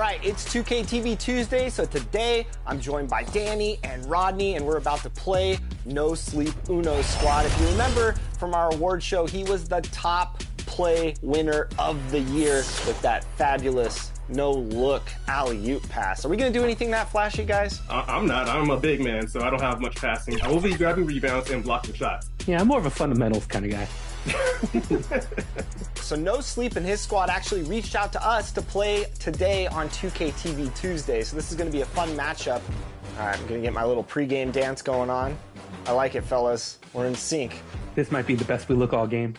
right, it's 2K TV Tuesday, so today I'm joined by Danny and Rodney, and we're about to play No Sleep Uno Squad. If you remember from our award show, he was the top play winner of the year with that fabulous no-look alley-oop pass. Are we going to do anything that flashy, guys? I'm not. I'm a big man, so I don't have much passing. I will be grabbing rebounds and blocking shots. Yeah, I'm more of a fundamentals kind of guy. So No Sleep and his squad actually reached out to us to play today on 2K TV Tuesday. So this is going to be a fun matchup. All right, I'm going to get my little pregame dance going on. I like it, fellas. We're in sync. This might be the best we look all game.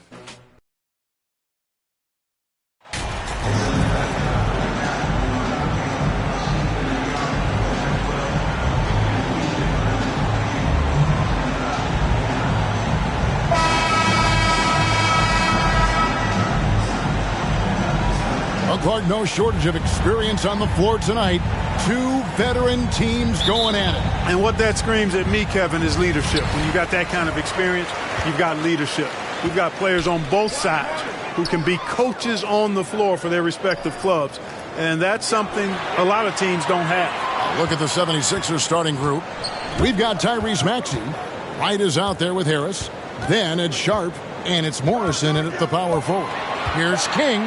Looks like no shortage of experience on the floor tonight. Two veteran teams going at it. And what that screams at me, Kevin, is leadership. When you got that kind of experience, you've got leadership. We've got players on both sides who can be coaches on the floor for their respective clubs. And that's something a lot of teams don't have. Look at the 76ers starting group. We've got Tyrese Maxey. White is out there with Harris. Then it's Sharp, and it's Morrison in at the power forward. Here's King.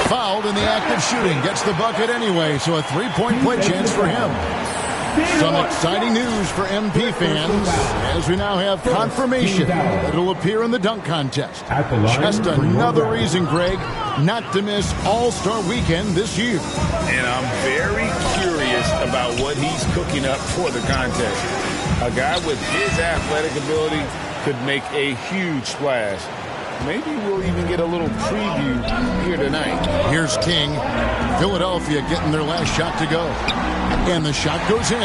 Fouled in the act of shooting. Gets the bucket anyway, so a three-point play chance for him. Some exciting news for MP fans as we now have confirmation that it'll appear in the dunk contest. Just another reason, Greg, not to miss All-Star Weekend this year. And I'm very curious about what he's cooking up for the contest. A guy with his athletic ability could make a huge splash. Maybe we'll even get a little preview here tonight. Here's King. Philadelphia getting their last shot to go. And the shot goes in.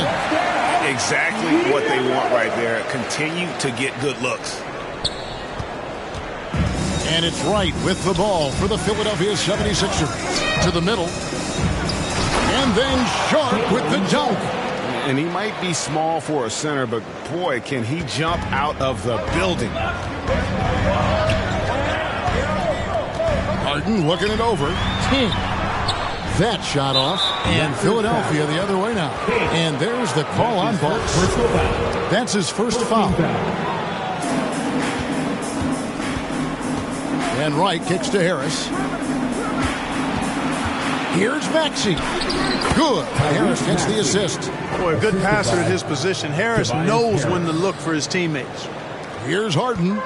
Exactly what they want right there. Continue to get good looks. And it's Wright with the ball for the Philadelphia 76ers. To the middle. And then Sharp with the dunk. And he might be small for a center, but boy, can he jump out of the building. Harden looking it over. That shot off. And Philadelphia the other way now. And there's the call on Boss. That's his first foul. And Wright kicks to Harris. Here's Maxey. Good. Harris gets the assist. Boy, a good passer at his position. Harris knows when to look for his teammates. Here's Harden.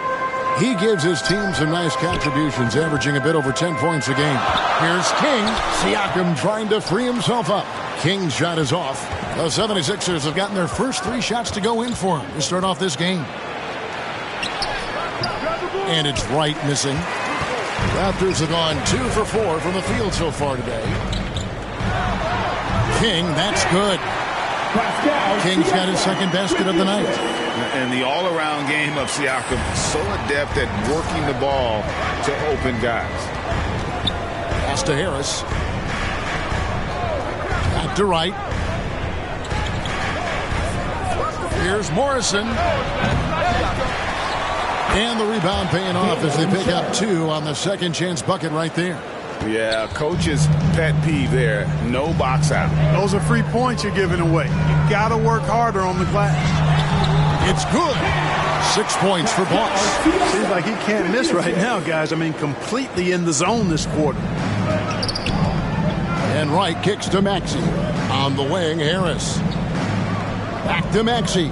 He gives his team some nice contributions, averaging a bit over 10 points a game. Here's King. Siakam trying to free himself up. King's shot is off. The 76ers have gotten their first three shots to go in for him to start off this game. And it's Wright missing. Raptors have gone 2 for 4 from the field so far today. King, that's good. King's got his second basket of the night. And the all-around game of Siakam, so adept at working the ball to open guys. Pass to Harris. Back to Wright. Here's Morrison. And the rebound paying off as they pick up 2 on the second chance bucket right there. Yeah, coach's pet peeve there. No box out. Those are free points you're giving away. You got to work harder on the glass. It's good. 6 points for Boss. Seems like he can't miss right now, guys. I mean, completely in the zone this quarter. And Wright kicks to Maxey. On the wing, Harris. Back to Maxey.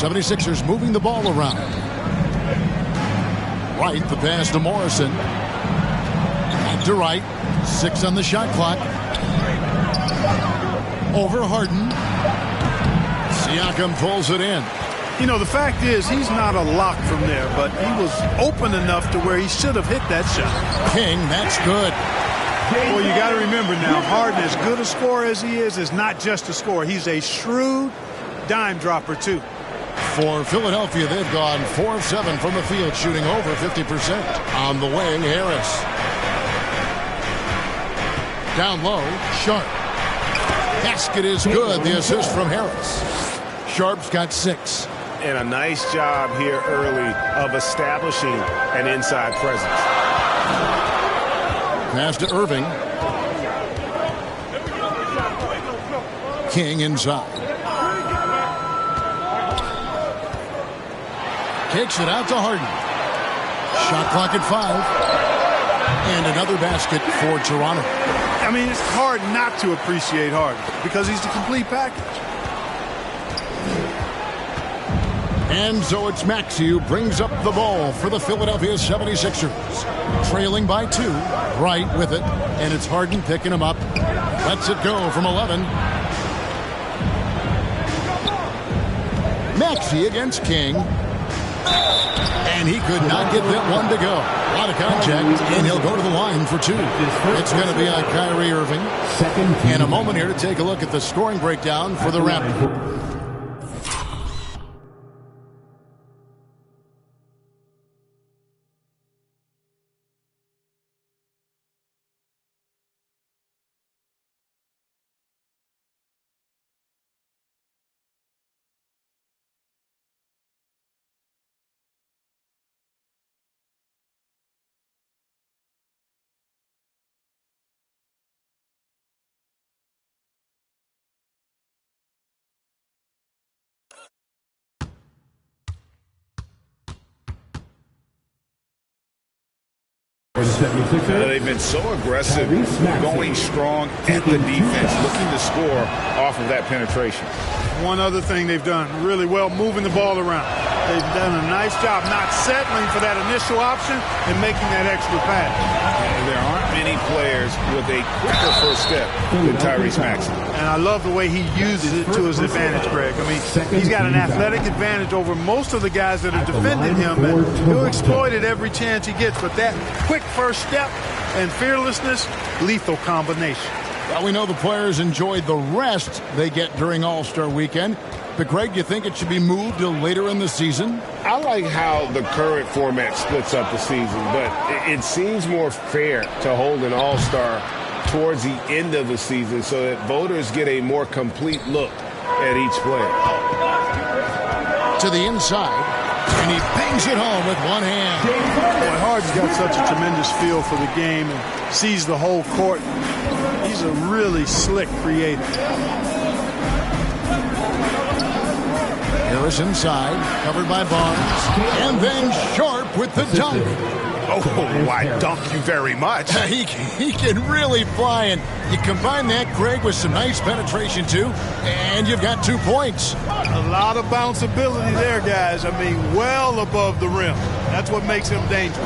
76ers moving the ball around. Wright, the pass to Morrison. Back to Wright. 6 on the shot clock. Over Harden. Siakam pulls it in. You know, the fact is he's not a lock from there, but he was open enough to where he should have hit that shot. King, that's good. Well, you got to remember now, Harden, as good a scorer as he is not just a scorer. He's a shrewd dime dropper, too. For Philadelphia, they've gone 4 of 7 from the field, shooting over 50%. On the wing, Harris. Down low, Sharp. Basket is good. The assist from Harris. Sharp's got 6. And a nice job here early of establishing an inside presence. Pass to Irving. King inside. Kicks it out to Harden. Shot clock at 5. And another basket for Toronto. I mean, it's hard not to appreciate Harden because he's the complete package. And so it's Maxey who brings up the ball for the Philadelphia 76ers. Trailing by 2, right with it. And it's Harden picking him up. Lets it go from 11. Maxey against King. And he could not get that one to go. A lot of contact, and he'll go to the line for 2. It's going to be on Kyrie Irving. And a moment here to take a look at the scoring breakdown for the Raptors. They've been so aggressive, going strong at the defense, looking to score off of that penetration. One other thing they've done really well, moving the ball around. They've done a nice job not settling for that initial option and making that extra pass. And there aren't many players with a quicker first step than Tyrese Maxey. And I love the way he uses it to his advantage, Greg. I mean, he's got an athletic advantage over most of the guys that are defending him, and he'll exploit it every chance he gets. But that quick first step and fearlessness, lethal combination. Well, we know the players enjoyed the rest they get during All-Star Weekend. But, Greg, you think it should be moved to later in the season? I like how the current format splits up the season, but it seems more fair to hold an All-Star towards the end of the season so that voters get a more complete look at each player. To the inside, and he bangs it home with one hand. Boy, Harden's got such a tremendous feel for the game and sees the whole court. He's a really slick creator. Harris inside, covered by Barnes, and then Sharp with the dunk. Oh, why dunk you very much. He can really fly, and you combine that, Greg, with some nice penetration, too, and you've got 2 points. A lot of bounceability there, guys. I mean, well above the rim. That's what makes him dangerous.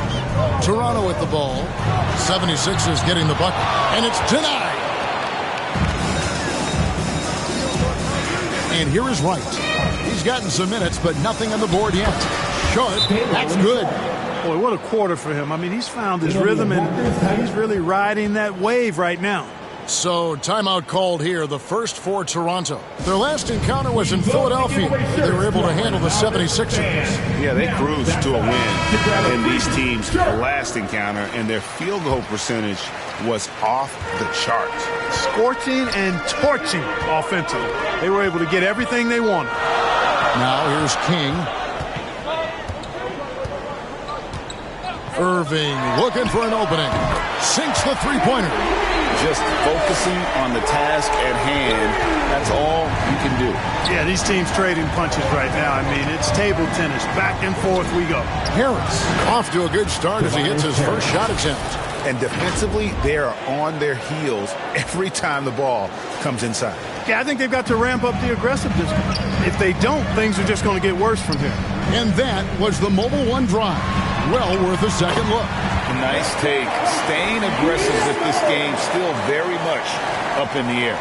Toronto with the ball. 76ers getting the bucket, and it's denied. And here is Wright. He's gotten some minutes, but nothing on the board yet. Sharp, that's good. Boy, what a quarter for him. I mean, he's found his rhythm, and he's really riding that wave right now. So, timeout called here, the first for Toronto. Their last encounter was in Philadelphia. They were able to handle the 76ers. Yeah, they cruised to a win in these teams' last encounter, and their field goal percentage was off the charts. Scorching and torching offensively. They were able to get everything they wanted. Now here's King. Irving looking for an opening. Sinks the three-pointer. Just focusing on the task at hand, that's all you can do. Yeah, these teams trading punches right now. I mean, it's table tennis. Back and forth we go. Harris off to a good start as he hits his first shot attempt. And defensively, they are on their heels every time the ball comes inside. Yeah, I think they've got to ramp up the aggressiveness. If they don't, things are just going to get worse from here. And that was the Mobile One drive. Well worth a second look. Nice take. Staying aggressive with this game, still very much up in the air.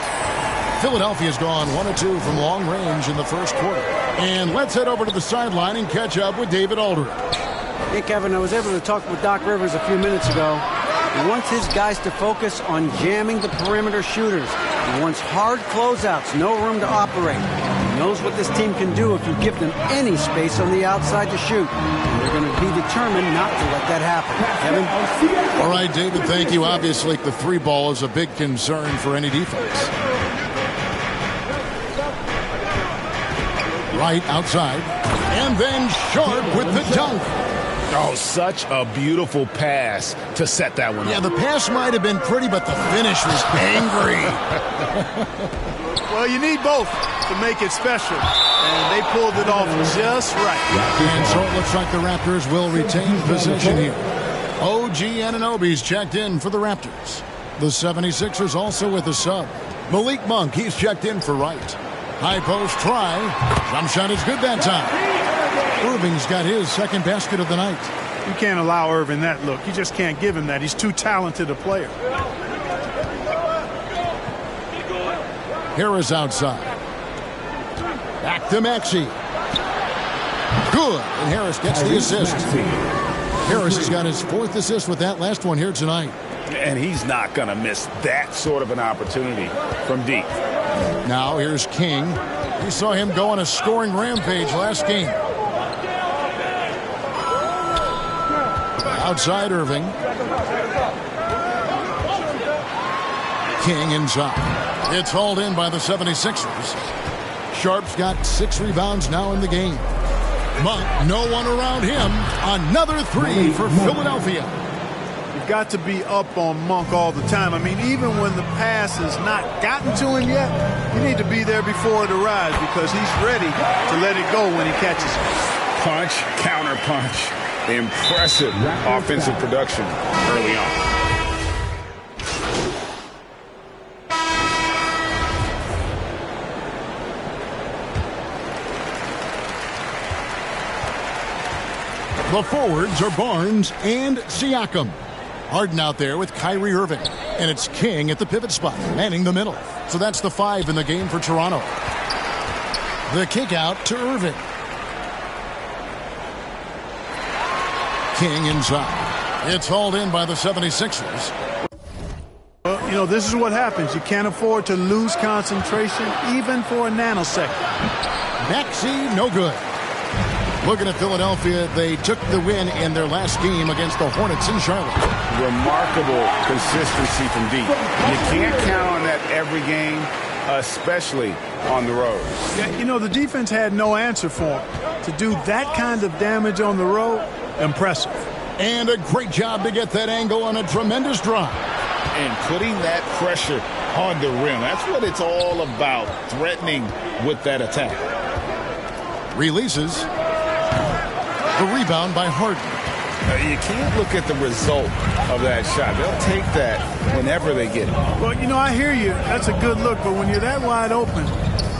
Philadelphia's gone 1-2 from long range in the first quarter. And let's head over to the sideline and catch up with David Aldridge. Hey, Kevin, I was able to talk with Doc Rivers a few minutes ago. He wants his guys to focus on jamming the perimeter shooters. He wants hard closeouts, no room to operate. He knows what this team can do if you give them any space on the outside to shoot. And they're going to be determined not to let that happen. Kevin? All right, David, thank you. Obviously, the three ball is a big concern for any defense. Right outside. And then Sharp with the dunk. Oh, such a beautiful pass to set that one up. Yeah, the pass might have been pretty, but the finish was angry. Well, you need both to make it special, and they pulled it off just right. And so it looks like the Raptors will retain possession here. OG Anunoby's checked in for the Raptors. The 76ers also with a sub. Malik Monk, he's checked in for right. High post try. Jump shot is good that time. Irving's got his second basket of the night. You can't allow Irving that look. You just can't give him that. He's too talented a player. Harris outside. Back to Maxey. Good. And Harris gets the assist. Harris has got his fourth assist with that last one here tonight. And he's not going to miss that sort of an opportunity from deep. Now here's King. We saw him go on a scoring rampage last game. Outside Irving. King inside. It's hauled in by the 76ers. Sharp's got 6 rebounds now in the game. Monk, no one around him. Another 3 for Philadelphia. You've got to be up on Monk all the time. I mean, even when the pass has not gotten to him yet, you need to be there before it arrives because he's ready to let it go when he catches it. Punch, counter punch. Impressive offensive production early on. The forwards are Barnes and Siakam. Harden out there with Kyrie Irving. And it's King at the pivot spot, manning the middle. So that's the 5 in the game for Toronto. The kick out to Irving. King inside. It's hauled in by the 76ers. Well, you know, this is what happens. You can't afford to lose concentration even for a nanosecond. Maxey, no good. Looking at Philadelphia, they took the win in their last game against the Hornets in Charlotte. Remarkable consistency from deep. You can't count on that every game, especially on the road. Yeah, you know, the defense had no answer for him. To do that kind of damage on the road, impressive. And a great job to get that angle on a tremendous drive. And putting that pressure on the rim. That's what it's all about, threatening with that attack. Releases. The rebound by Harden. You can't look at the result of that shot. They'll take that whenever they get it. Well, you know, I hear you. That's a good look. But when you're that wide open,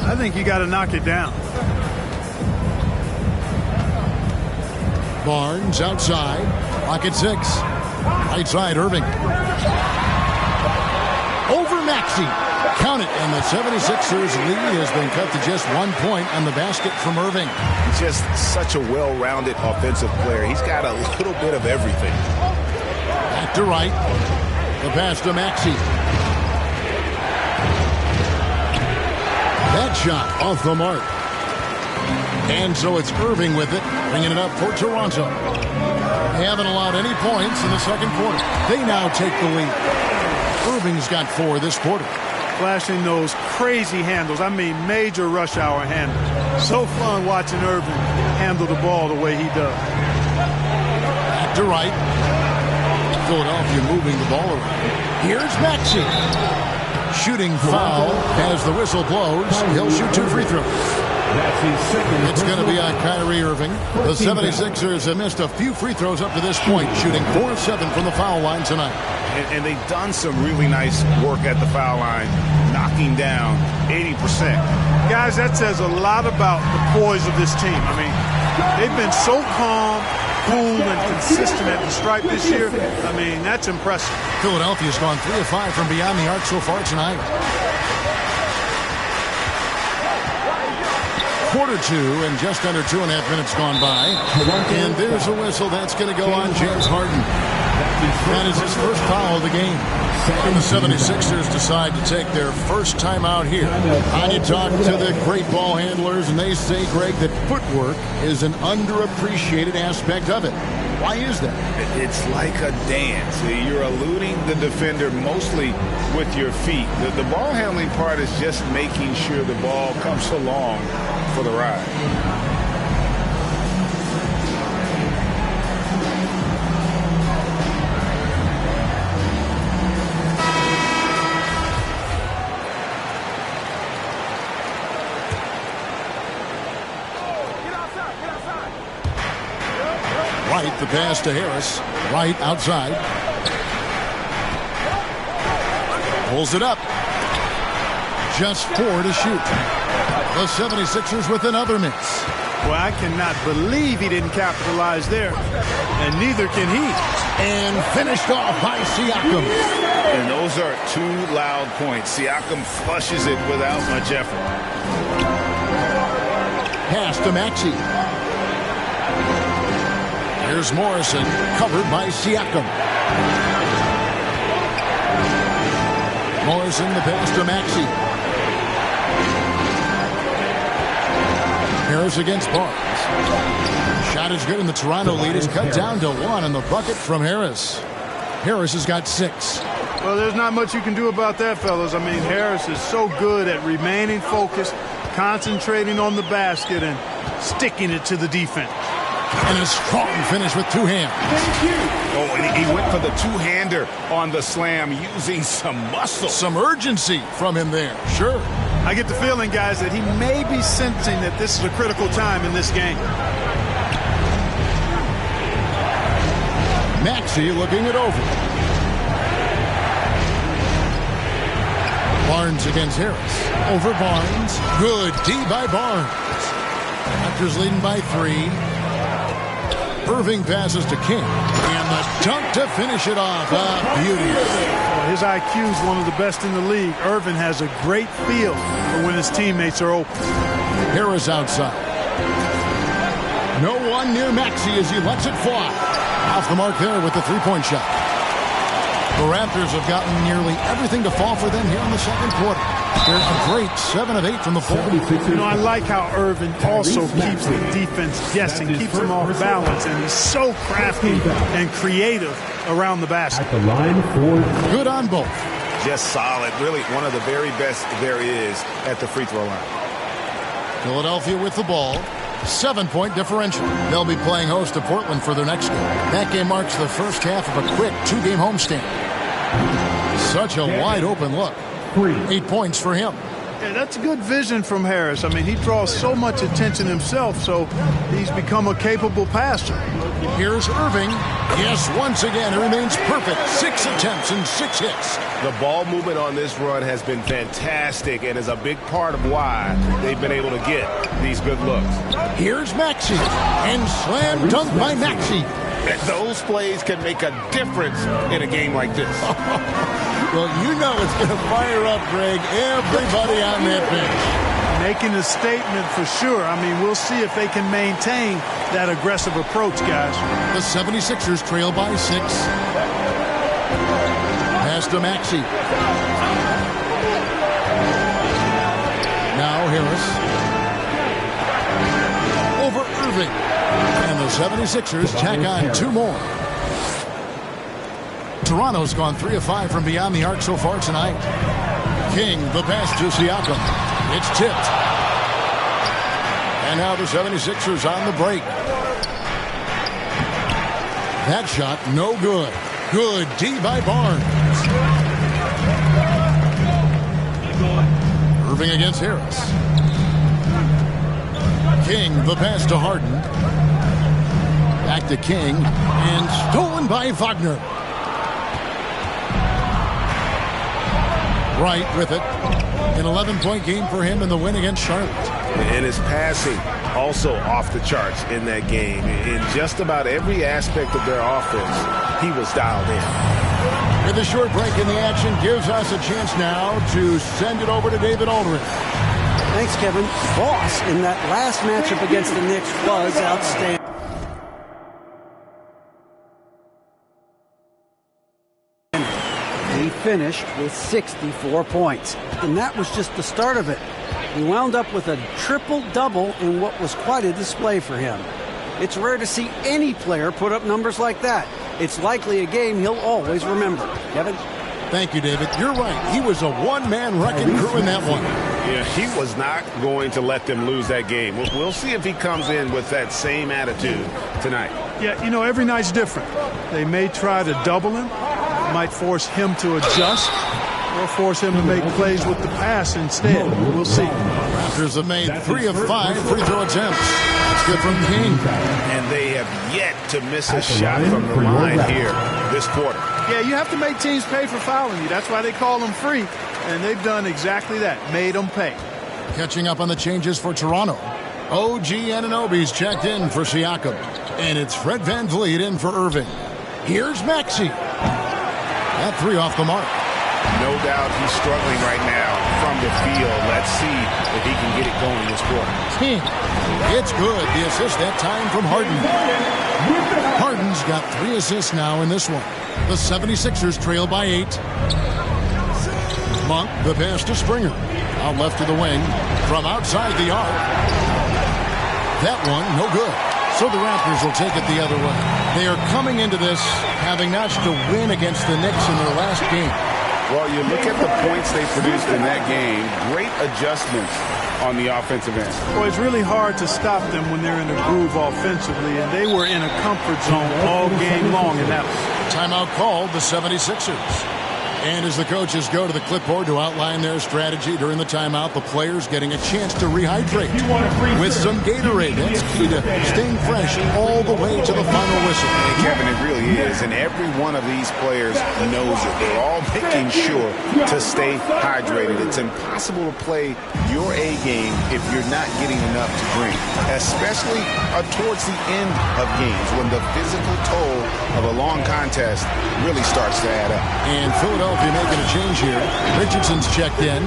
I think you got to knock it down. Barnes outside. Pocket 6. Right side, Irving. Over Maxey. Count it. And the 76ers lead has been cut to just 1 point on the basket from Irving. He's just such a well-rounded offensive player. He's got a little bit of everything. Back to right. The pass to Maxey. That shot off the mark. And so it's Irving with it, bringing it up for Toronto. They haven't allowed any points in the second quarter. They now take the lead. Irving's got 4 this quarter. Flashing those crazy handles. I mean, major rush hour handles. So fun watching Irving handle the ball the way he does. Back to right. Philadelphia moving the ball around. Here's Maxey. Shooting foul as the whistle blows. He'll shoot 2 free throws. It's going to be on Kyrie Irving. The 76ers have missed a few free throws up to this point, shooting 4 of 7 from the foul line tonight. And they've done some really nice work at the foul line, knocking down 80%. Guys, that says a lot about the poise of this team. I mean, they've been so calm, cool, and consistent at the stripe this year. I mean, that's impressive. Philadelphia's gone 3 of 5 from beyond the arc so far tonight. Quarter 2 and just under 2.5 minutes gone by. And there's a whistle that's going to go on James Harden. That is his first foul of the game. And the 76ers decide to take their first time out here. And you talk to the great ball handlers, and they say, Greg, that footwork is an underappreciated aspect of it. Why is that? It's like a dance. You're eluding the defender mostly with your feet. The ball handling part is just making sure the ball comes along for the ride. Right, the pass to Harris. Right outside. Pulls it up. Just 4 to shoot. The 76ers with another miss. Well, I cannot believe he didn't capitalize there. And neither can he. And finished off by Siakam. And those are 2 loud points. Siakam flushes it without much effort. Pass to Maxey. Here's Morrison, covered by Siakam. Morrison, the pass to Maxey. Harris against Barnes. Shot is good, and the Toronto lead is cut down to 1 on the bucket from Harris. Harris has got 6. Well, there's not much you can do about that, fellas. I mean, Harris is so good at remaining focused, concentrating on the basket, and sticking it to the defense. And a strong finish with 2 hands. Oh, and he went for the 2-hander on the slam, using some muscle. Some urgency from him there, sure. I get the feeling, guys, that he may be sensing that this is a critical time in this game. Maxey looking it over. Barnes against Harris. Over Barnes. Good D by Barnes. Raptors leading by 3. Irving passes to King. And the dunk to finish it off. Beauty. His IQ is one of the best in the league. Irving has a great feel for when his teammates are open. Harris outside. No one near Maxey as he lets it fly. Off the mark there with the 3-point shot. The Raptors have gotten nearly everything to fall for them here in the second quarter. They're a great 7 of 8 from the floor. You know, I like how Irving also keeps the defense guessing, keeps them off balance, and he's so crafty and creative around the basket. At the line for Good on both. Just solid. Really one of the very best there is at the free throw line. Philadelphia with the ball. 7-point differential. They'll be playing host to Portland for their next game. That game marks the first half of a quick 2-game homestand. Such a wide open look. 8 points for him. Yeah, that's good vision from Harris. I mean, he draws so much attention himself, so he's become a capable passer. Here's Irving. Yes, once again, it remains perfect. 6 attempts and 6 hits. The ball movement on this run has been fantastic and is a big part of why they've been able to get these good looks. Here's Maxey. And slam dunk by Maxey. Those plays can make a difference in a game like this. Well, you know it's going to fire up, Greg, everybody on that bench. Making a statement for sure. I mean, we'll see if they can maintain that aggressive approach, guys. The 76ers trail by 6. Pass to Maxey. Now Harris. Over Irving. And the 76ers tack on 2 more. Toronto's gone 3 of 5 from beyond the arc so far tonight. King, the pass to Siakam. It's tipped. And now the 76ers on the break. That shot, no good. Good D by Barnes. Irving against Harris. King, the pass to Harden. Back to King. And stolen by Wagner. Right with it. An 11-point game for him in the win against Charlotte. And his passing also off the charts in that game. In just about every aspect of their offense, he was dialed in. With a short break in the action gives us a chance now to send it over to David Aldridge. Thanks, Kevin. Boss in that last matchup against the Knicks was outstanding. He finished with 64 points. And that was just the start of it. He wound up with a triple-double in what was quite a display for him. It's rare to see any player put up numbers like that. It's likely a game he'll always remember. Kevin? Thank you, David. You're right. He was a one-man wrecking crew in that one. Yeah, he was not going to let them lose that game. We'll see if he comes in with that same attitude tonight. Yeah, you know, every night's different. They may try to double him. Might force him to adjust. Or force him to make plays with the pass instead. We'll see. Raptors have made 3 of 5 free throw attempts. That's good from King. And they have yet to miss a shot from the line here this quarter. Yeah, you have to make teams pay for fouling you. That's why they call them free. And they've done exactly that, made them pay. Catching up on the changes for Toronto. OG Anunoby's checked in for Siakam. And it's Fred VanVleet in for Irving. Here's Maxey. That 3 off the mark. No doubt he's struggling right now from the field. Let's see if he can get it going this quarter. King. It's good. The assist that time from Harden. Harden's got 3 assists now in this one. The 76ers trail by 8. Monk, the pass to Springer. Out left to the wing. From outside the arc. That one, no good. So the Raptors will take it the other way. They are coming into this having notched a win against the Knicks in their last game. Well, you look at the points they produced in that game. Great adjustments on the offensive end. Well, it's really hard to stop them when they're in a groove offensively, and they were in a comfort zone all game long in that one. Timeout called the 76ers. And as the coaches go to the clipboard to outline their strategy during the timeout, the players getting a chance to rehydrate with some Gatorade. That's key to staying fresh all the way to the final whistle. And Kevin, it really is. And every one of these players knows it. They're all making sure to stay hydrated. It's impossible to play your A game if you're not getting enough to drink, especially towards the end of games when the physical toll of a long contest really starts to add up. And Philadelphia making a change here. Richardson's checked in.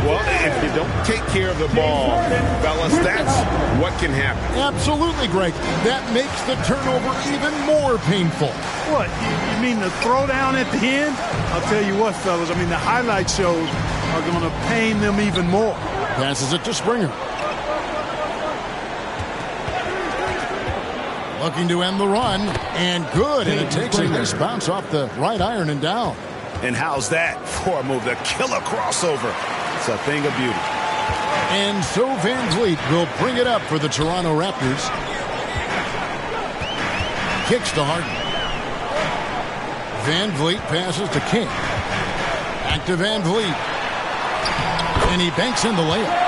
Well, if you don't take care of the ball, fellas, that's what can happen. Absolutely, Greg. That makes the turnover even more painful. What, you mean the throwdown at the end? I'll tell you what, fellas, I mean, the highlight shows are going to pain them even more. Passes it to Springer. Looking to end the run, and good, and it takes a nice bounce off the right iron and down. And how's that for a move? The killer crossover. It's a thing of beauty. And so VanVleet will bring it up for the Toronto Raptors. Kicks to Harden. VanVleet passes to King. Back to VanVleet. And he banks in the layup.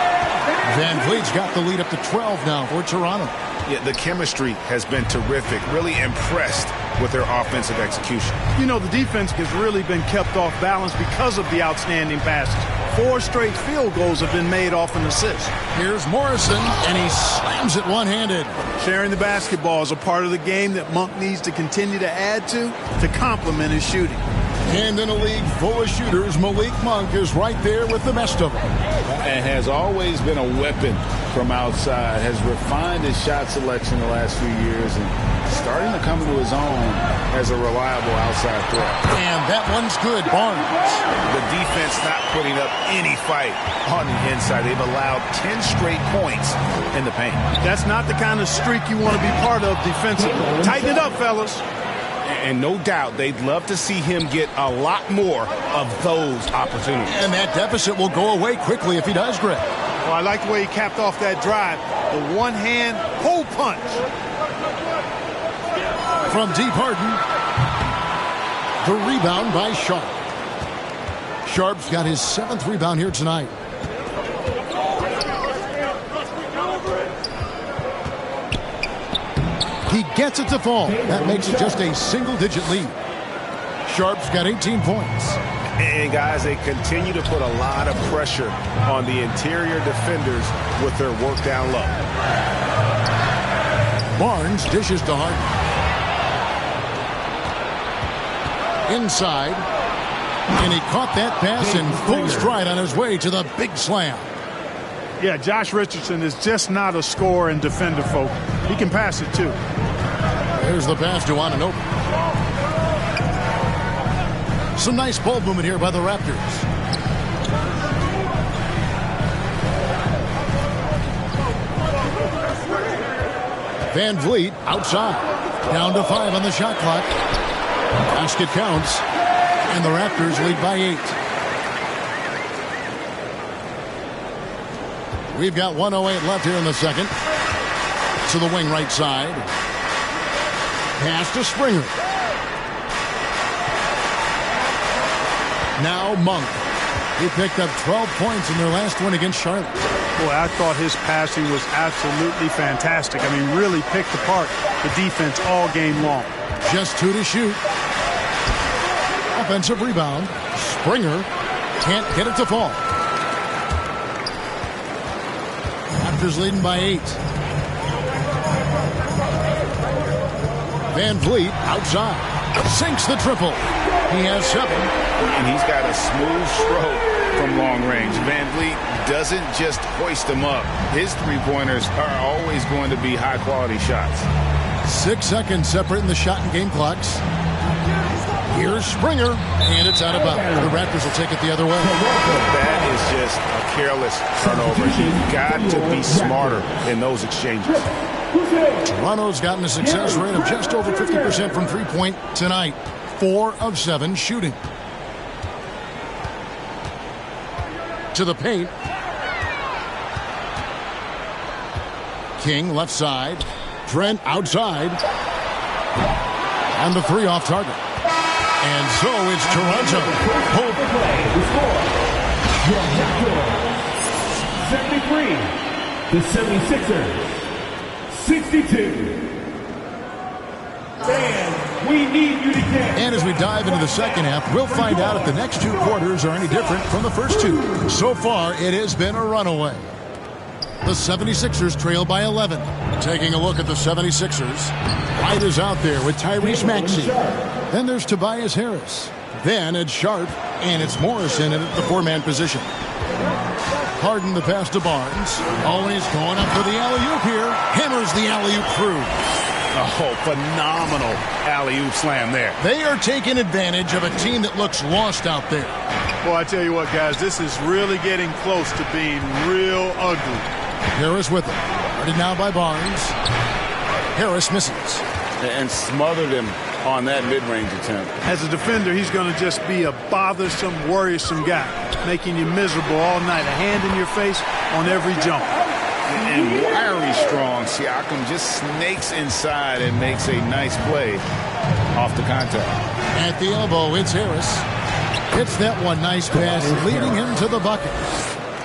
VanVleet's got the lead up to 12 now for Toronto. Yeah, the chemistry has been terrific. Really impressed with their offensive execution. You know, the defense has really been kept off balance because of the outstanding passes. 4 straight field goals have been made off an assist. Here's Morrison, and he slams it one-handed. Sharing the basketball is a part of the game that Monk needs to continue to add to complement his shooting. And in a league full of shooters, Malik Monk is right there with the best of them. And has always been a weapon from outside. Has refined his shot selection the last few years and starting to come into his own as a reliable outside threat. And that one's good. Barnes. The defense not putting up any fight on the inside. They've allowed 10 straight points in the paint. That's not the kind of streak you want to be part of defensively. Tighten it up, fellas. And no doubt they'd love to see him get a lot more of those opportunities. And that deficit will go away quickly if he does, Greg. Well, I like the way he capped off that drive. The one-hand hole punch. From deep Harden. The rebound by Sharp. Sharp's got his 7th rebound here tonight. He gets it to fall. That makes it just a single-digit lead. Sharp's got 18 points. And, guys, they continue to put a lot of pressure on the interior defenders with their work down low. Barnes dishes to Harden. Inside. And he caught that pass in full stride on his way to the big slam. Yeah, Josh Richardson is just not a scorer and defender, folk. He can pass it, too. There's the pass to Anunoby. Some nice ball movement here by the Raptors. VanVleet outside. Down to 5 on the shot clock. Basket counts. And the Raptors lead by 8. We've got 1:08 left here in the second. To the wing right side. Pass to Springer. Now Monk. He picked up 12 points in their last one against Charlotte. Boy, I thought his passing was absolutely fantastic. I mean, really picked apart the defense all game long. Just 2 to shoot. Offensive rebound. Springer can't get it to fall. Raptors leading by 8. Van Vliet outside. Sinks the triple. He has 7. And he's got a smooth stroke from long range. Van Vliet doesn't just hoist them up. His three-pointers are always going to be high-quality shots. 6 seconds separating the shot and game clocks. Here's Springer, and it's out of bounds. The Raptors will take it the other way. That is just a careless turnover. You've got to be smarter in those exchanges. Toronto's gotten a success rate of just over 50% from three-point tonight. 4 of 7 shooting. To the paint. King left side. Trent outside. And the 3 off target. And so it's Toronto. The score. Your Raptors 73. The 76ers 62. Fans, we need you to get. And as we dive into the second half, we'll find out if the next 2 quarters are any different from the first 2. So far, it has been a runaway. The 76ers trail by 11. Taking a look at the 76ers. White is out there with Tyrese Maxey. Then there's Tobias Harris. Then it's Sharp, and it's Morrison in at the 4-man position. Harden the pass to Barnes. Always going up for the alley-oop here. Hammers the alley-oop through. Oh, phenomenal alley-oop slam there. They are taking advantage of a team that looks lost out there. Well, I tell you what, guys, this is really getting close to being real ugly. Harris with it. Guarded now by Barnes. Harris misses. And smothered him on that mid-range attempt. As a defender, he's going to just be a bothersome, worrisome guy, making you miserable all night. A hand in your face on every jump. And wiry strong, Siakam just snakes inside and makes a nice play off the contact. At the elbow, it's Harris. Hits that one nice pass, leading him to the bucket.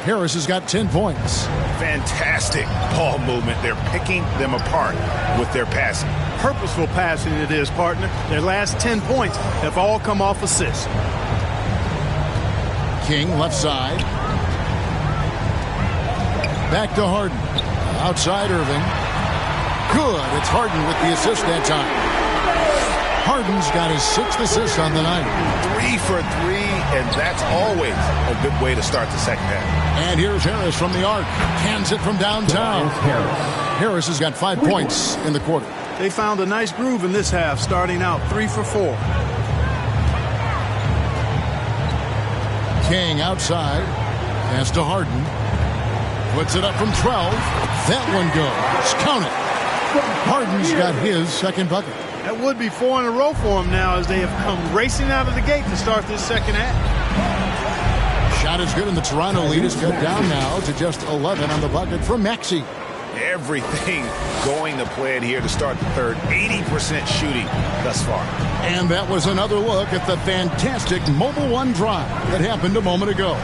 Harris has got 10 points. Fantastic ball movement. They're picking them apart with their passing. Purposeful passing it is, partner. Their last 10 points have all come off assists. King left side. Back to Harden. Outside Irving. Good. It's Harden with the assist that time. Harden's got his 6th assist on the night. 3 for 3, and that's always a good way to start the second half. And here's Harris from the arc. Cans it from downtown. Harris has got 5 points in the quarter. They found a nice groove in this half, starting out 3 for 4. King outside. Pass to Harden. Puts it up from 12. That one goes. Count it. Harden's got his 2nd bucket. That would be 4 in a row for him now as they have come racing out of the gate to start this second half. Shot is good, and the Toronto lead is cut down now to just 11 on the bucket from Maxey. Everything going to plan here to start the third. 80% shooting thus far. And that was another look at the fantastic Mobile One drive that happened a moment ago.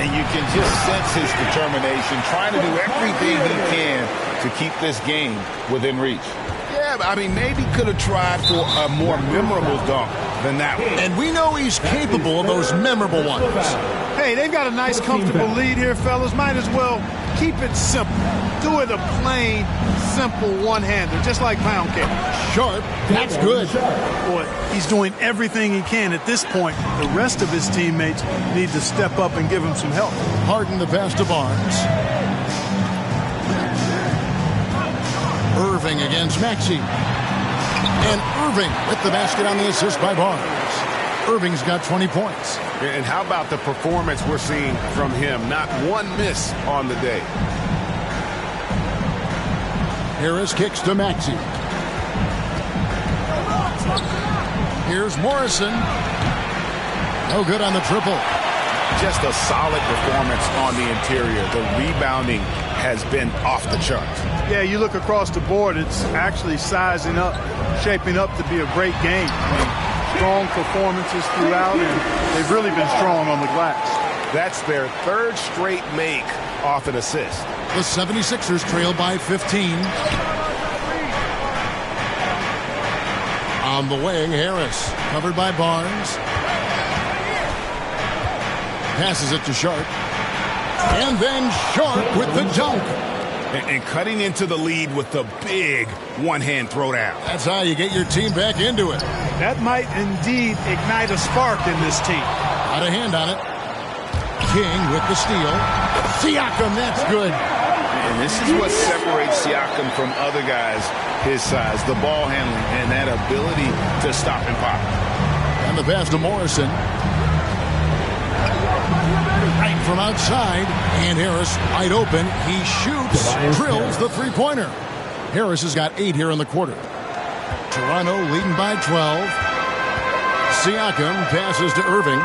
And you can just sense his determination, trying to do everything he can to keep this game within reach. Yeah, I mean, maybe could have tried for a more memorable dunk than that one. And we know he's capable of those memorable ones. Hey, they've got a nice, comfortable lead here, fellas. Might as well keep it simple. Do it a plain, simple one-hander, just like pound cake. Sharp, that's good. Boy, he's doing everything he can at this point. The rest of his teammates need to step up and give him some help. Harden the pass to Barnes. Irving against Maxey. And Irving with the basket on the assist by Barnes. Irving's got 20 points. And how about the performance we're seeing from him? Not one miss on the day. Harris kicks to Maxey. Here's Morrison. No good on the triple. Just a solid performance on the interior. The rebounding has been off the charts. Yeah, you look across the board, it's actually sizing up, shaping up to be a great game. I mean, strong performances throughout, and they've really been strong on the glass. That's their third straight make off an assist. The 76ers trail by 15. On the wing, Harris, covered by Barnes. Passes it to Sharp. And then Sharp with the dunk. And cutting into the lead with the big one-hand throwdown. That's how you get your team back into it. That might indeed ignite a spark in this team. Got a hand on it. King with the steal. Siakam, that's good. And this is what separates Siakam from other guys his size, the ball handling and that ability to stop and pop. And the pass to Morrison. Right from outside. And Harris wide open. He shoots, drills the three-pointer. Harris has got 8 here in the quarter. Toronto leading by 12. Siakam passes to Irving.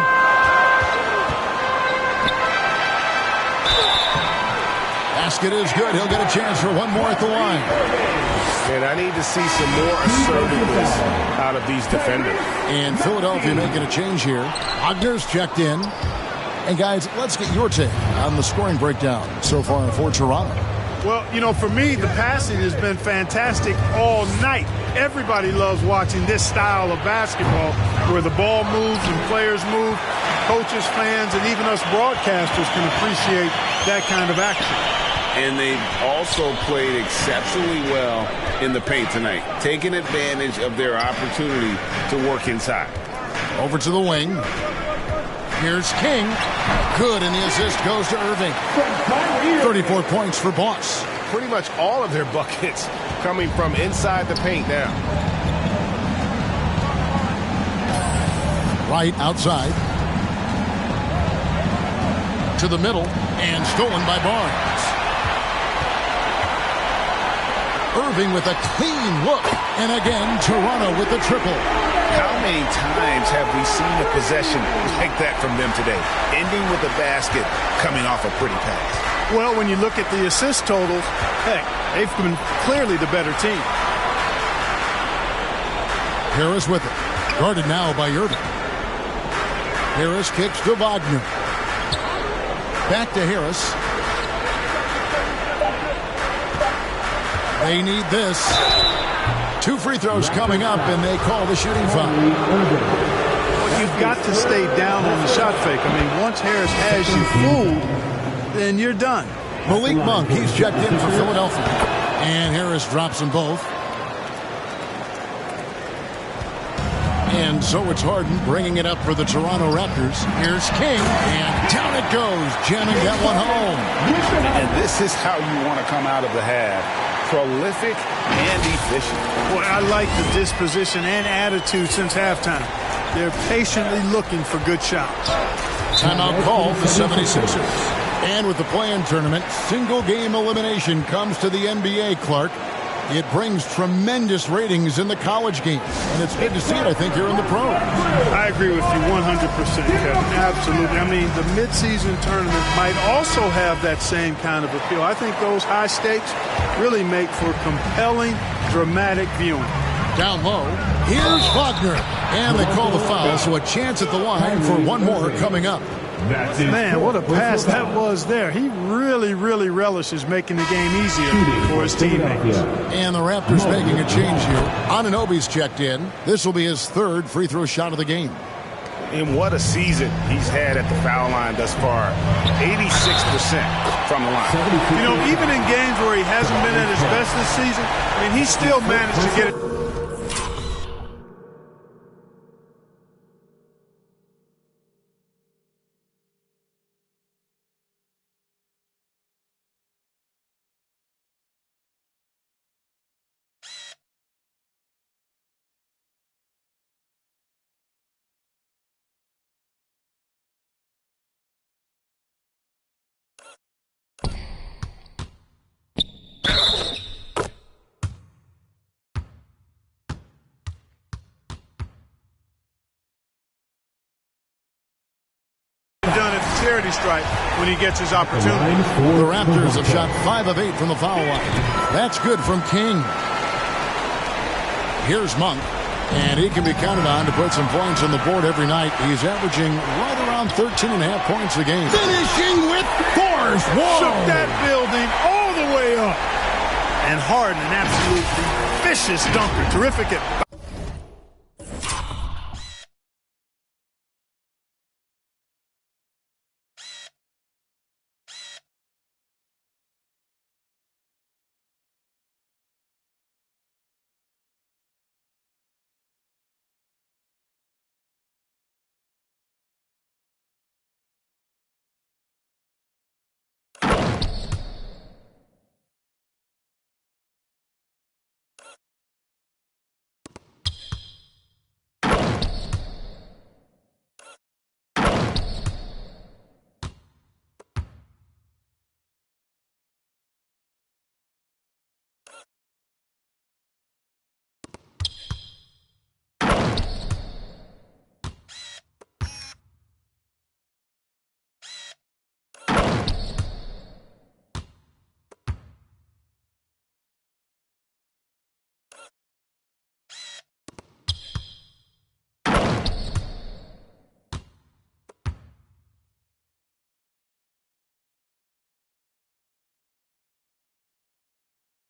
Basket is good. He'll get a chance for one more at the line. And I need to see some more assertiveness out of these defenders. And Philadelphia making a change here. Wagner's checked in. And guys, let's get your take on the scoring breakdown so far for Toronto. Well, you know, for me, the passing has been fantastic all night. Everybody loves watching this style of basketball where the ball moves and players move. Coaches, fans, and even us broadcasters can appreciate that kind of action. And they've also played exceptionally well in the paint tonight, taking advantage of their opportunity to work inside. Over to the wing. Here's King. Good, and the assist goes to Irving. 34 points for Boss. Pretty much all of their buckets coming from inside the paint now. Right outside. To the middle, and stolen by Barnes. Irving with a clean look, and again, Toronto with the triple. How many times have we seen a possession like that from them today? Ending with a basket, coming off a pretty pass. Well, when you look at the assist totals, heck, they've been clearly the better team. Harris with it. Guarded now by Irving. Harris kicks to Wagner. Back to Harris. They need this. 2 free throws coming up, and they call the shooting foul. Well, you've got to stay down on the shot fake. I mean, once Harris has you fooled, then you're done. Malik Monk, he's checked in for Philadelphia. And Harris drops them both. And so it's Harden bringing it up for the Toronto Raptors. Here's King, and down it goes, jamming that one home. And this is how you want to come out of the half. Prolific and efficient. Boy, I like the disposition and attitude since halftime. They're patiently looking for good shots. Timeout call for 76ers. And with the play-in tournament, single-game elimination comes to the NBA, Clark. It brings tremendous ratings in the college games, and it's good to see it, I think, here in the pros. I agree with you 100%, Kevin. Absolutely. I mean, the midseason tournament might also have that same kind of appeal. I think those high stakes really make for compelling, dramatic viewing. Down low, here's Wagner, and they call the foul, so a chance at the line for one more coming up. Man, what a pass that was there. He really, really relishes making the game easier for his teammates. And the Raptors making a change here. Anunoby's checked in. This will be his 3rd free throw shot of the game. And what a season he's had at the foul line thus far. 86% from the line. You know, even in games where he hasn't been at his best this season, I mean, he still managed to get it. Done at the charity stripe when he gets his opportunity. The Raptors have shot 5 of 8 from the foul line. That's good from King. Here's Monk. And he can be counted on to put some points on the board every night. He's averaging right around 13.5 points a game. Finishing with force. Whoa! Shook that building all the way up. And Harden, an absolutely vicious dunker. Terrific at...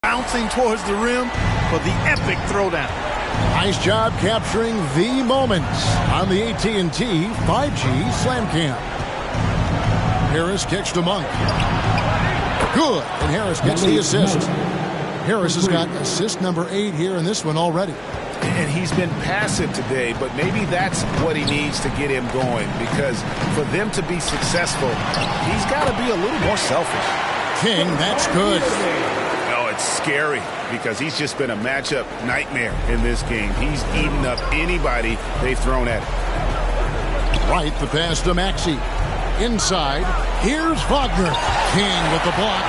Bouncing towards the rim for the epic throwdown. Nice job capturing the moments on the AT&T 5G Slam Cam. Harris kicks to Monk. Good, and Harris gets the assist. Harris has got assist number 8 here in this one already. And he's been passive today, but maybe that's what he needs to get him going, because for them to be successful, he's got to be a little more selfish. King, that's good. It's scary because he's just been a matchup nightmare in this game. He's eaten up anybody they've thrown at him. Right, the pass to Maxey. Inside, here's Wagner. King with the block.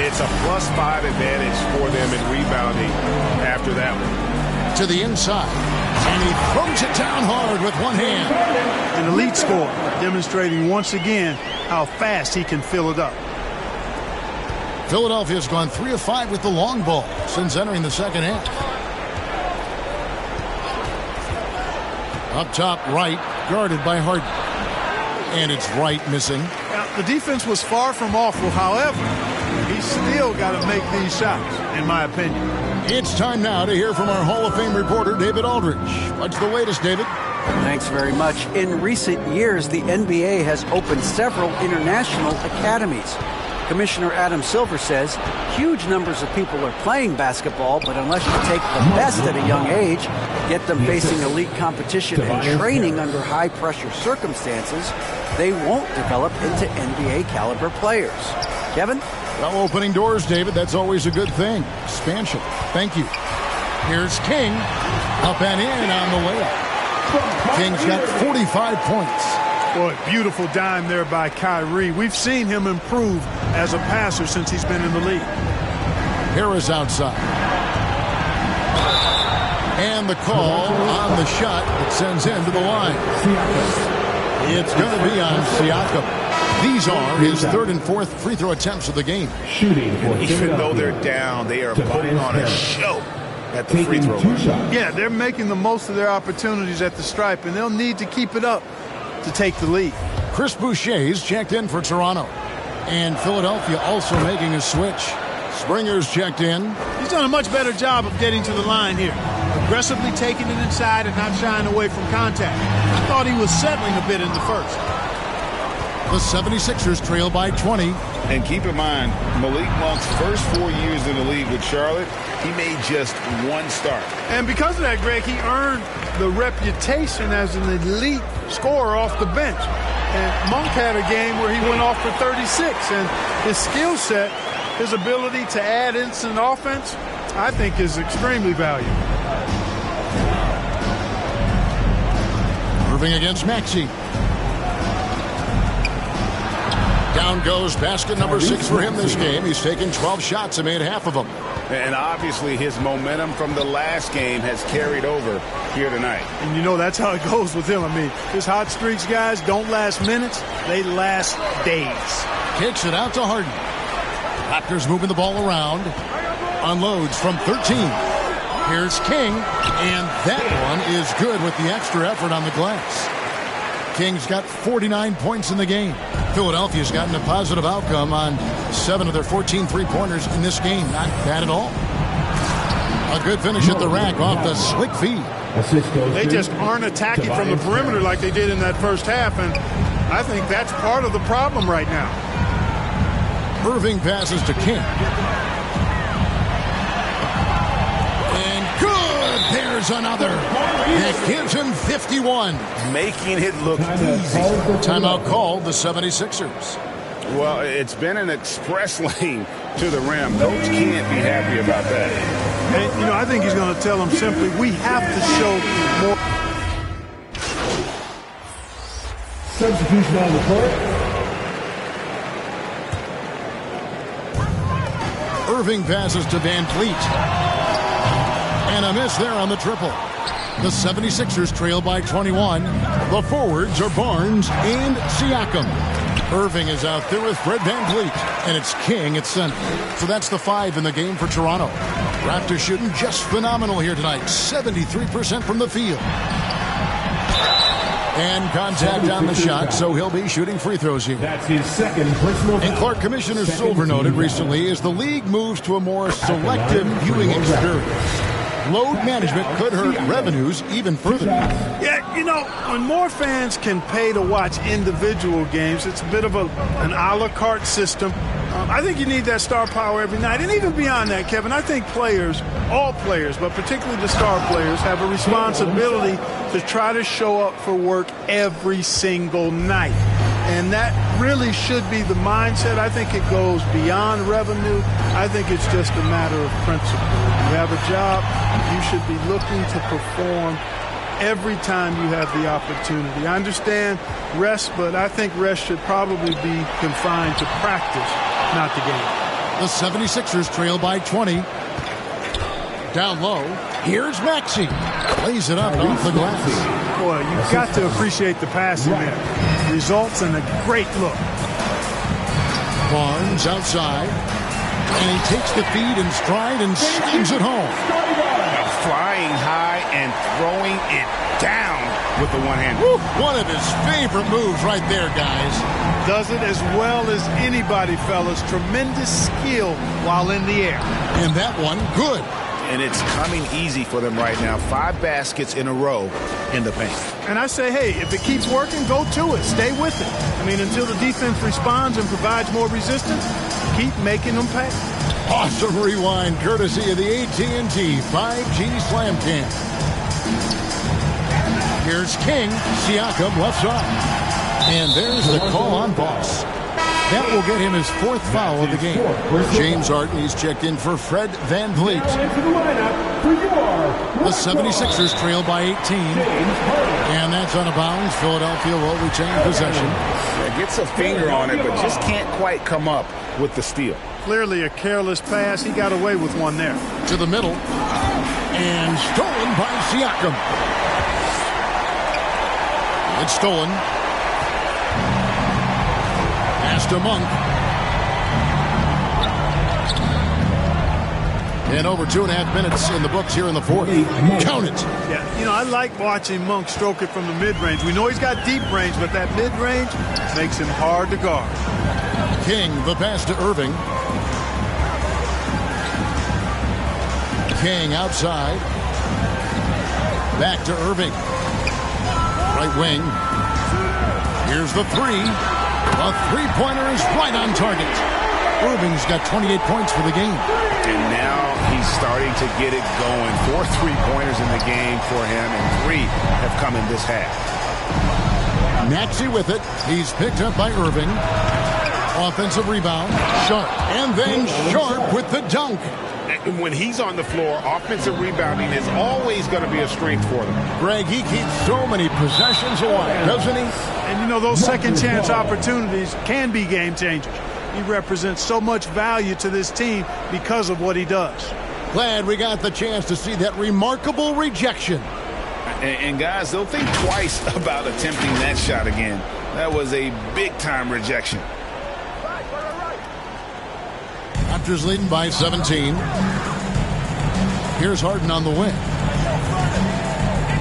It's a +5 advantage for them in rebounding after that one. To the inside, and he throws it down hard with one hand. An elite scorer, demonstrating once again how fast he can fill it up. Philadelphia's gone 3 of 5 with the long ball since entering the second half. Up top right, guarded by Harden. And it's Wright missing. Now, the defense was far from awful. However, he's still got to make these shots, in my opinion. It's time now to hear from our Hall of Fame reporter, David Aldridge. What's the latest, David? Thanks very much. In recent years, the NBA has opened several international academies. Commissioner Adam Silver says huge numbers of people are playing basketball, but unless you take the best at a young age, get them facing elite competition and training under high-pressure circumstances, they won't develop into NBA-caliber players. Kevin? Well, opening doors, David. That's always a good thing. Expansion. Thank you. Here's King. Up and in on the layup. King's got 45 points. Boy, beautiful dime there by Kyrie. We've seen him improve as a passer since he's been in the league. Harris outside. And the call on the shot that sends him to the line. It's going to be on Siakam. These are his 3rd and 4th free throw attempts of the game. Even though they're down, they are putting on a show at the free throw line. Yeah, they're making the most of their opportunities at the stripe, and they'll need to keep it up to take the lead. Chris Boucher's checked in for Toronto. And Philadelphia also making a switch. Springer's checked in. He's done a much better job of getting to the line here. Aggressively taking it inside and not shying away from contact. I thought he was settling a bit in the first. The 76ers trail by 20. And keep in mind, Malik Monk's first 4 years in the league with Charlotte, he made just 1 start. And because of that, Greg, he earned the reputation as an elite scorer off the bench. And Monk had a game where he went off for 36. And his skill set, his ability to add instant offense, I think is extremely valuable. Irving against Maxey. Down goes basket number 6 for him this game. He's taken 12 shots and made half of them. And obviously his momentum from the last game has carried over here tonight. And you know that's how it goes with him. I mean, his hot streaks, guys, don't last minutes. They last days. Kicks it out to Harden. Raptors moving the ball around. Unloads from 13. Here's King, and that one is good with the extra effort on the glass. King's got 49 points in the game. Philadelphia's gotten a positive outcome on 7 of their 14 three-pointers in this game. Not bad at all. A good finish at the rack off the slick feed. They just aren't attacking from the perimeter like they did in that first half, and I think that's part of the problem right now. Irving passes to King. And good! There's another. That gives him 51. Making it look easy. Timeout called the 76ers. Well, it's been an express lane to the rim. Coach can't be happy about that. And, I think he's going to tell them simply, we have to show more. Substitution on the court. Irving passes to Van Fleet. And a miss there on the triple. The 76ers trail by 21. The forwards are Barnes and Siakam. Irving is out there with Fred Van Vliet, and it's King at center. So that's the 5 in the game for Toronto. Raptors shooting just phenomenal here tonight. 73% from the field. And contact on the shot, so he'll be shooting free throws here. That's his second personal. And Clark, Commissioner Silver noted recently, as the league moves to a more selective viewing experience, load management could hurt revenues even further. Yeah, when more fans can pay to watch individual games, it's a bit of an a la carte system. I think you need that star power every night. And even beyond that, Kevin, I think players, all players, but particularly the star players, have a responsibility to try to show up for work every single night. And that really should be the mindset. I think it goes beyond revenue. I think it's just a matter of principle. You have a job, you should be looking to perform every time you have the opportunity. I understand rest, but I think rest should probably be confined to practice, not the game. The 76ers trail by 20. Down low, here's Maxey. Plays it up off the glass. Boy, you've got to appreciate the passing there. Results in a great look. Barnes outside. And he takes the feed in stride and slams it home. Flying high and throwing it down with the one hand. One of his favorite moves right there, guys. Does it as well as anybody, fellas. Tremendous skill while in the air. And that one, good. And it's coming easy for them right now. 5 baskets in a row in the paint. And I say, hey, if it keeps working, go to it. Stay with it. I mean, until the defense responds and provides more resistance, keep making them pay. Awesome rewind, courtesy of the AT&T 5G Slam Cam. Here's King, Siakam left side. And there's the call on Boss. That will get him his 4th foul of the game. James Harden, he's checked in for Fred Van Vliet. The 76ers trail by 18. And that's on a bounds. Philadelphia will retain possession. Gets a finger on it, but just can't quite come up with the steal. Clearly a careless pass. He got away with one there. To the middle. And stolen by Siakam. It's stolen. Pass to Monk. And over 2.5 minutes in the books here in the 4th. Count it. Yeah, I like watching Monk stroke it from the mid-range. We know he's got deep range, but that mid-range makes him hard to guard. King, the pass to Irving. King outside. Back to Irving. Right wing. Here's the 3. A three-pointer is right on target. Irving's got 28 points for the game. And now he's starting to get it going. 4 3-pointers in the game for him, and 3 have come in this half. Maxey with it. He's picked up by Irving. Offensive rebound. Sharp. And then Sharp with the dunk. When he's on the floor, offensive rebounding is always going to be a strength for them. Greg, he keeps so many possessions alive, doesn't he? And those second chance opportunities can be game changers. He represents so much value to this team because of what he does. Glad we got the chance to see that remarkable rejection. And guys, they'll think twice about attempting that shot again. That was a big-time rejection. Raptors leading by 17. Here's Harden on the wing.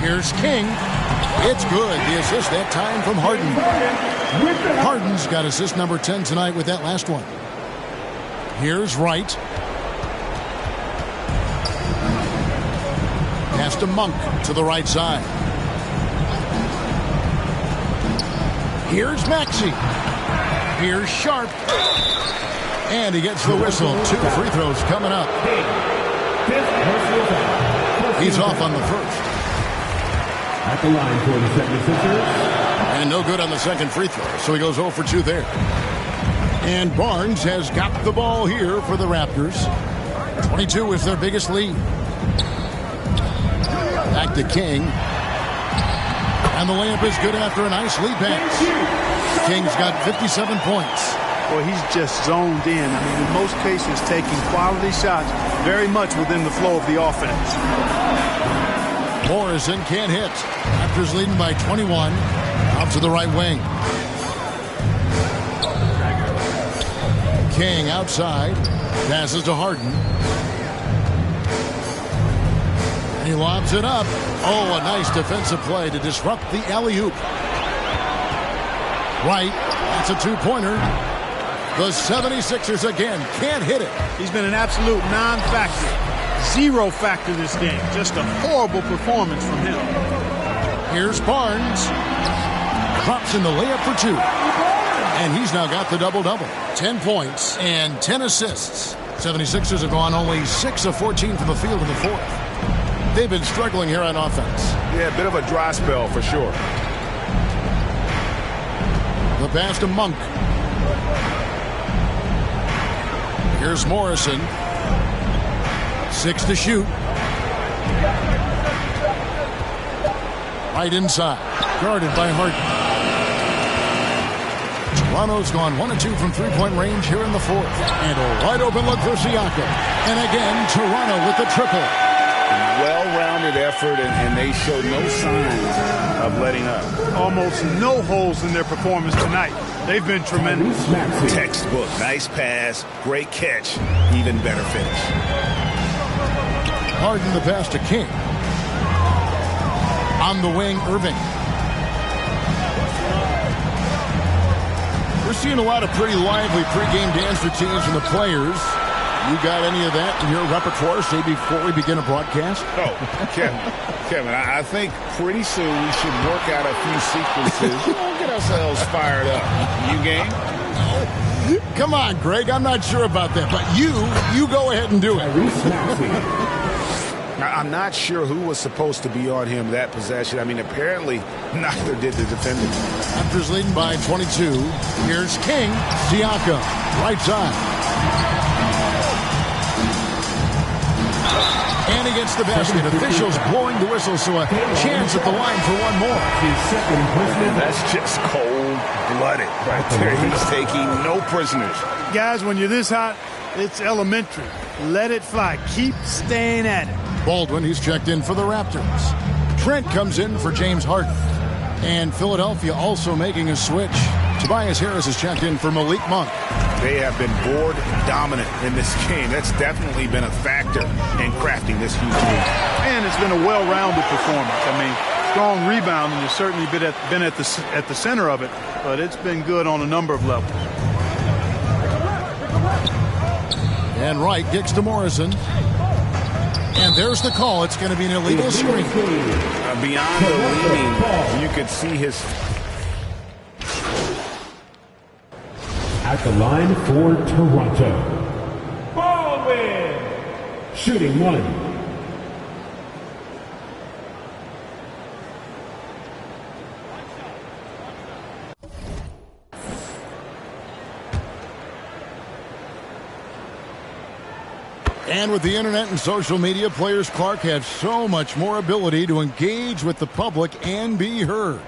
Here's King. It's good. The assist that time from Harden. Harden's got assist number 10 tonight with that last one. Here's Wright. Pass to Monk to the right side. Here's Maxey. Here's Sharp. And he gets the whistle. 2 free throws coming up. He's off on the first. At the line for the 76ers. And no good on the second free throw, so he goes 0 for 2 there. And Barnes has got the ball here for the Raptors. 22 is their biggest lead. Back to King. And the layup is good after a nice lead pass. King's got 57 points. Well, he's just zoned in. I mean, in most cases, taking quality shots very much within the flow of the offense. Morrison can't hit. Raptors leading by 21. Out to the right wing. King outside. Passes to Harden. He lobs it up. Oh, a nice defensive play to disrupt the alley-oop. Right. That's a 2-pointer. The 76ers again can't hit it. He's been an absolute non-factor. 0 factor this game. Just a horrible performance from him. Here's Barnes. Drops in the layup for 2. And he's now got the double-double. 10 points and 10 assists. 76ers have gone only 6 of 14 from the field in the fourth. They've been struggling here on offense. Yeah, a bit of a dry spell for sure. The pass to Monk. Here's Morrison. 6 to shoot. Right inside. Guarded by Harden. Toronto's gone 1 of 2 from three-point range here in the fourth. And a wide open look for Siakam. And again, Toronto with the triple. Well-rounded effort, and they show no signs of letting up. Almost no holes in their performance tonight. They've been tremendous. Textbook. Nice pass. Great catch. Even better finish. Harden the pass to King. On the wing, Irving. We're seeing a lot of pretty lively pregame dance routines from the players. You got any of that in your repertoire, say, before we begin a broadcast? Oh, Kevin, I think pretty soon we should work out a few sequences. Get ourselves fired up. You game? Come on, Greg. I'm not sure about that, but you go ahead and do it. I'm not sure who was supposed to be on him that possession. I mean, apparently neither did the defender. Raptors leading by 22. Here's King. Siakam, right side. And he gets the basket. Officials blowing the whistle, so a chance at the line for one more. That's just cold-blooded right there. He's taking no prisoners. Guys, when you're this hot, it's elementary. Let it fly. Keep staying at it. Baldwin, he's checked in for the Raptors. Trent comes in for James Harden. And Philadelphia also making a switch. Tobias Harris is checked in for Malik Monk. They have been board dominant in this game. That's definitely been a factor in crafting this huge lead. And it's been a well-rounded performance. I mean, strong rebounding has certainly been at the center of it, but it's been good on a number of levels. And Wright kicks to Morrison. And there's the call. It's going to be an illegal screen. Beyond the leading, you could see his... At the line for Toronto. Baldwin. Shooting 1. And with the internet and social media, players Clark have so much more ability to engage with the public and be heard.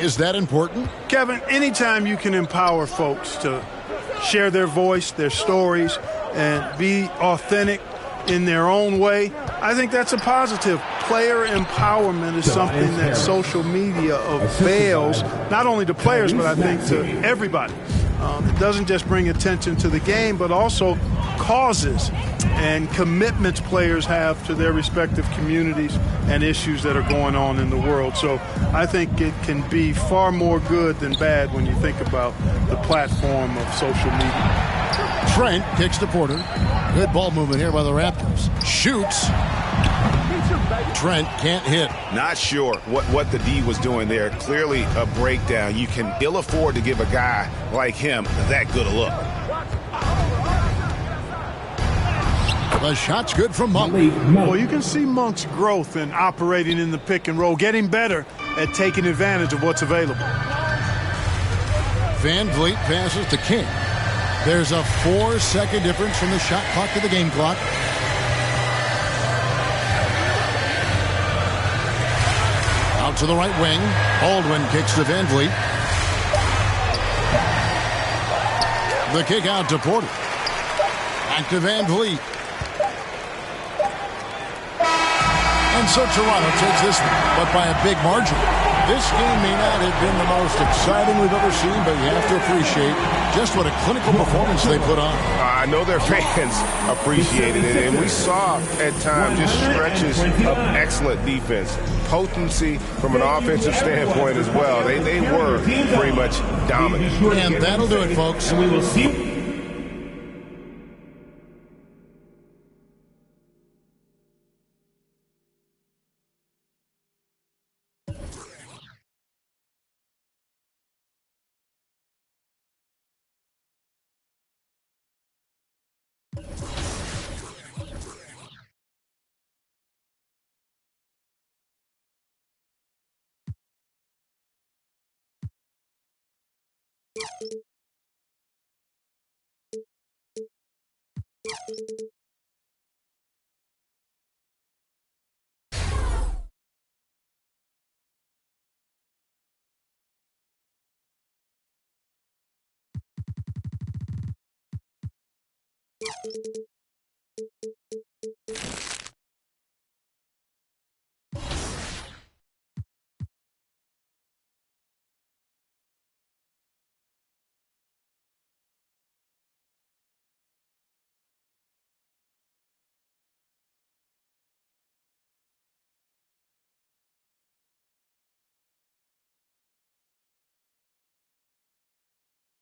Is that important? Kevin, anytime you can empower folks to share their voice, their stories, and be authentic in their own way, I think that's a positive. Player empowerment is something that social media avails, not only to players, but I think to everybody. It doesn't just bring attention to the game, but also causes and commitments players have to their respective communities and issues that are going on in the world. So I think it can be far more good than bad when you think about the platform of social media. Trent kicks to Porter. Good ball movement here by the Raptors. Shoots. Trent can't hit. Not sure what the D was doing there. Clearly a breakdown. You can ill afford to give a guy like him that good a look. The shot's good from Monk. Well, you can see Monk's growth in operating in the pick and roll, getting better at taking advantage of what's available. Van Vliet passes to King. There's a 4-second difference from the shot clock to the game clock. Out to the right wing. Baldwin kicks to Van Vliet. The kick out to Porter. Back to Van Vliet. And so Toronto takes this one, but by a big margin. This game may not have been the most exciting we've ever seen, but you have to appreciate just what a clinical performance they put on. I know their fans appreciated it, and we saw at times just stretches of excellent defense. Potency from an offensive standpoint as well. They were pretty much dominant. And that'll do it, folks. And we will see.